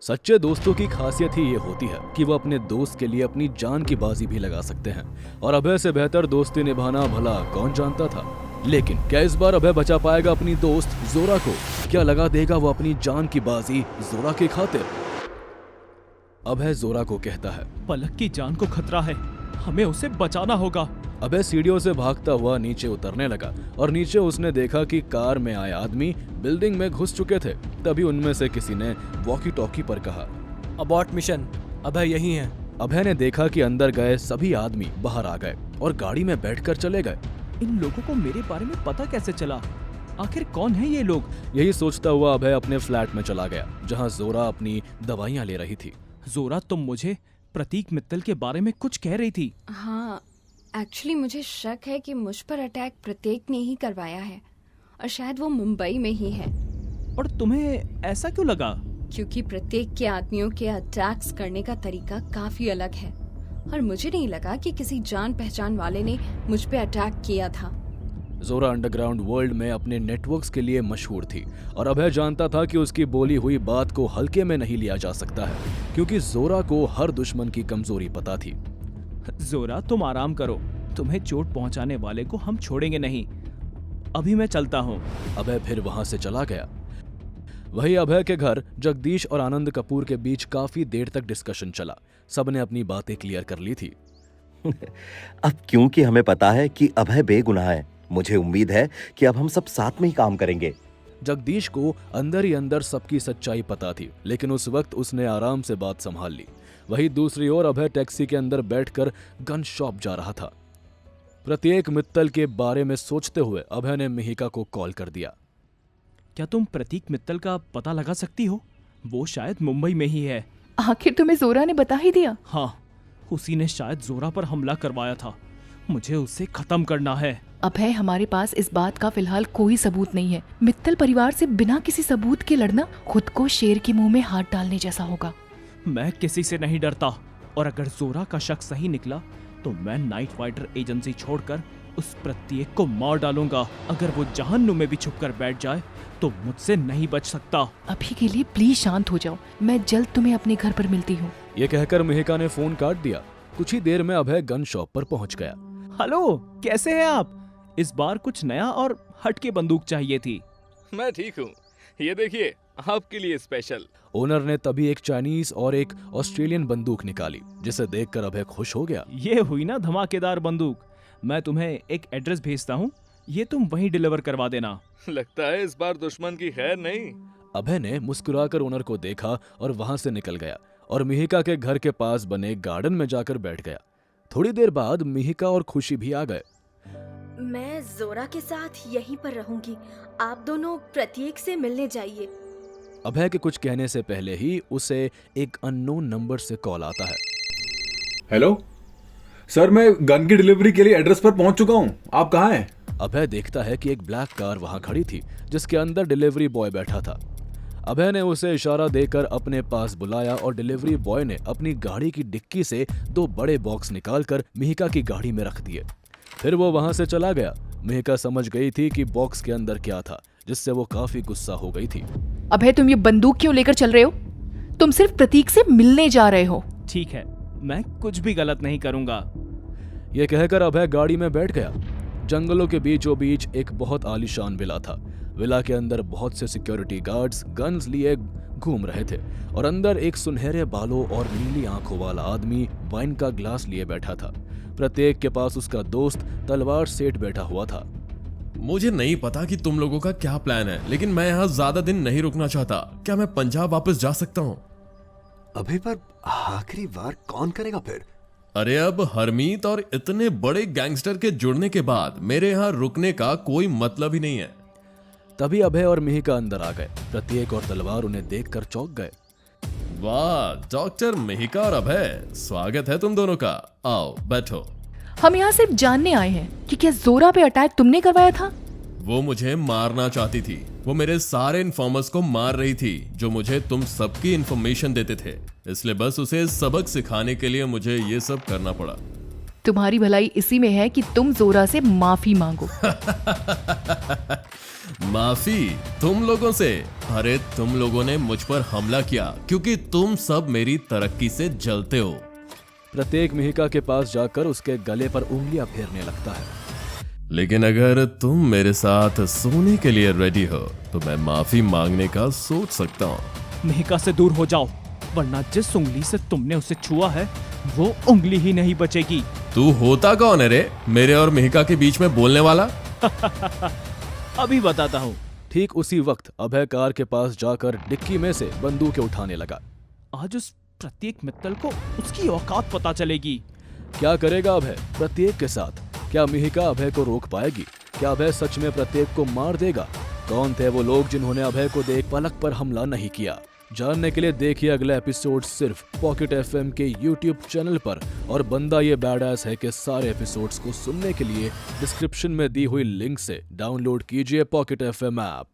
सच्चे दोस्तों की खासियत ही ये होती है कि वो अपने दोस्त के लिए अपनी जान की बाजी भी लगा सकते हैं। और अभय से बेहतर दोस्ती निभाना भला कौन जानता था। लेकिन क्या इस बार अभय बचा पाएगा अपनी दोस्त जोरा को? क्या लगा देगा वो अपनी जान की बाजी जोरा की खातिर? अभय जोरा को कहता है, पलक की जान को खतरा है, हमें उसे बचाना होगा। अभय सीढ़ियों से भागता हुआ नीचे उतरने लगा और नीचे उसने देखा कि कार में आए आदमी बिल्डिंग में घुस चुके थे। तभी उनमें से किसी ने वॉकी टॉकी पर कहा, अबॉर्ट मिशन, अभय यही है। अभय ने देखा कि अंदर गए सभी आदमी बाहर आ गए और गाड़ी में बैठकर चले गए। इन लोगों को मेरे बारे में पता कैसे चला? आखिर कौन है ये लोग? यही सोचता हुआ अभय अपने फ्लैट में चला गया जहां जोरा अपनी दवाइयां ले रही थी। जोरा, तुम मुझे प्रतीक मित्तल के बारे में कुछ कह रही थी। हाँ, एक्चुअली मुझे शक है कि मुझ पर अटैक प्रत्येक ने ही करवाया है और शायद वो मुंबई में ही है। और तुम्हें ऐसा क्यों लगा? क्योंकि प्रत्येक के आदमियों के अटैक्स करने का तरीका काफी अलग है और मुझे नहीं लगा कि किसी जान पहचान वाले ने मुझ पे अटैक किया था। जोरा अंडरग्राउंड वर्ल्ड में अपने नेटवर्क्स के लिए मशहूर थी और अभय जानता था कि उसकी बोली हुई बात को हल्के में नहीं लिया जा सकता है, क्योंकि जोरा को हर दुश्मन की कमजोरी पता थी। जोरा, तुम आराम करो, तुम्हें चोट पहुंचाने वाले को हम छोड़ेंगे नहीं। अभी मैं चलता हूँ। अभय फिर वहां से चला गया। वही अभय के घर जगदीश और आनंद कपूर के बीच काफी देर तक डिस्कशन चला। सबने अपनी बातें क्लियर कर ली थी। अब क्योंकि हमें पता है कि अभय बेगुनाह है, मुझे उम्मीद है कि अब हम सब साथ में ही काम करेंगे। जगदीश को अंदर ही अंदर सबकी सच्चाई पता थी, लेकिन उस वक्त उसने आराम से बात संभाल ली। वहीं दूसरी ओर अभय टैक्सी के अंदर बैठकर गन शॉप जा रहा था। प्रत्येक मित्तल के बारे में सोचते हुए अभय ने मिहिका को कॉल कर दिया। क्या तुम प्रतीक मित्तल का पता लगा सकती हो? वो शायद मुंबई में ही है। आखिर तुम्हें जोरा ने बता ही दिया? हाँ, उसी ने शायद जोरा पर हमला करवाया था। मुझे उससे खत्म करना है। अभय, हमारे पास इस बात का फिलहाल कोई सबूत नहीं है। मित्तल परिवार से बिना किसी सबूत के लड़ना खुद को शेर के मुंह में हाथ डालने जैसा होगा। मैं किसी से नहीं डरता, और अगर जोरा का शक सही निकला तो मैं नाइट फाइटर एजेंसी छोड़कर उस प्रत्येक को मार डालूंगा। अगर वो जहन्नुम में भी छुपकर बैठ जाए तो मुझसे नहीं बच सकता। अभी के लिए प्लीज शांत हो जाओ, मैं जल्द तुम्हें अपने घर पर मिलती हूँ। ये कहकर मिहिका ने फोन काट दिया। कुछ ही देर में अभय गन शॉप पर पहुंच गया। हेलो, कैसे हैं आप? इस बार कुछ नया और हटके बंदूक चाहिए थी। मैं ठीक हूँ, ये देखिए आपके लिए स्पेशल। ओनर ने तभी एक चाइनीज और एक ऑस्ट्रेलियन बंदूक निकाली, जिसे देखकर अभय खुश हो गया। ये हुई ना धमाकेदार बंदूक। मैं तुम्हें एक एड्रेस भेजता हूँ, ये तुम वहीं डिलीवर करवा देना। लगता है इस बार दुश्मन की खैर नहीं। अभय ने मुस्कुराकर ओनर को देखा और वहां से निकल गया और मिहिका के घर के पास बने गार्डन में जाकर बैठ गया। थोड़ी देर बाद मिहिका और खुशी भी आ गए। मैं जोरा के साथ यहीं पर रहूंगी, आप दोनों प्रत्येक से मिलने जाइए। अभय के कुछ कहने से पहले ही उसे एक अननोन नंबर से कॉल आता है। हेलो सर, मैं गन की डिलीवरी के लिए एड्रेस पर पहुंच चुका हूं, आप कहां हैं? अभय देखता है कि एक ब्लैक कार वहां खड़ी थी, जिसके अंदर डिलीवरी बॉय बैठा था। अभय ने उसे इशारा देकर अपने पास बुलाया और डिलीवरी बॉय ने अपनी गाड़ी की डिक्की से 2 बड़े बॉक्स निकालकर मिहिका की गाड़ी में रख दिए। फिर वो वहां से चला गया। मिहिका समझ गई थी कि बॉक्स के अंदर क्या था, जिससे वो काफी गुस्सा हो गई थी। अभय, तुम ये बंदूक क्यों लेकर चल रहे हो? तुम सिर्फ प्रतीक से मिलने जा रहे हो। ठीक है, मैं कुछ भी गलत नहीं करूंगा। ये कहकर अभय गाड़ी में बैठ गया। जंगलों के बीचों बीच एक बहुत आलीशान विला था। विला के अंदर बहुत से सिक्योरिटी गार्ड्स गन्स लिए घूम रहे थे और अंदर एक सुनहरे बालों और नीली आंखों वाला आदमी वाइन का ग्लास लिए बैठा था। प्रत्येक के पास उसका दोस्त तलवार सेठ बैठा हुआ था। मुझे नहीं पता कि तुम लोगों का क्या प्लान है, लेकिन मैं यहाँ ज्यादा दिन नहीं रुकना चाहता। क्या मैं पंजाब वापस जा सकता हूँ? अभी पर आखिरी बार कौन करेगा फिर? अरे अब हरमीत और इतने बड़े गैंगस्टर के जुड़ने के बाद मेरे यहाँ रुकने का कोई मतलब ही नहीं है। तभी अभय और मिहिका अंदर आ गए। प्रत्येक और तलवार उन्हें देखकर चौंक गए। वाह, डॉक्टर मिहिका और अभय, स्वागत है तुम दोनों का। आओ बैठो। हम यहाँ सिर्फ जानने आए हैं कि क्या जोरा पे अटैक तुमने करवाया था? वो मुझे मारना चाहती थी। वो मेरे सारे इन्फॉर्मर्स को मार रही थी, जो मुझे तुम सबकी इन्फॉर्मेशन देते थे। इसलिए बस उसे सबक सिखाने के लिए मुझे ये सब करना पड़ा। तुम्हारी भलाई इसी में है कि तुम जोरा से माफी मांगो। माफी तुम लोगों से? अरे तुम लोगों ने मुझ पर हमला किया क्योंकि तुम सब मेरी तरक्की से जलते हो। प्रत्येक मिहिका के पास जाकर उसके गले पर उंगलियां फेरने लगता है। लेकिन अगर तुम मेरे साथ सोने के लिए रेडी हो तो मैं माफी मांगने का सोच सकता हूँ। मिहिका से दूर हो जाओ, वरना जिस उंगली से तुमने उसे छुआ है वो उंगली ही नहीं बचेगी। तू होता कौन है रे, मेरे और मिहिका के बीच में बोलने वाला? अभी बताता हूँ। ठीक उसी वक्त अभय कार के पास जाकर डिक्की में से बंदूकें उठाने लगा। आज उस प्रत्येक मित्तल को उसकी औकात पता चलेगी। क्या करेगा अभय प्रत्येक के साथ? क्या मिहिका अभय को रोक पाएगी? क्या अभय सच में प्रत्येक को मार देगा? कौन थे वो लोग जिन्होंने अभय को देख पलक पर हमला नहीं किया? जानने के लिए देखिए अगला एपिसोड सिर्फ पॉकेट एफएम के यूट्यूब चैनल पर। और बंदा ये बैडएस है कि सारे एपिसोड्स को सुनने के लिए डिस्क्रिप्शन में दी हुई लिंक से डाउनलोड कीजिए पॉकेट एफएम ऐप।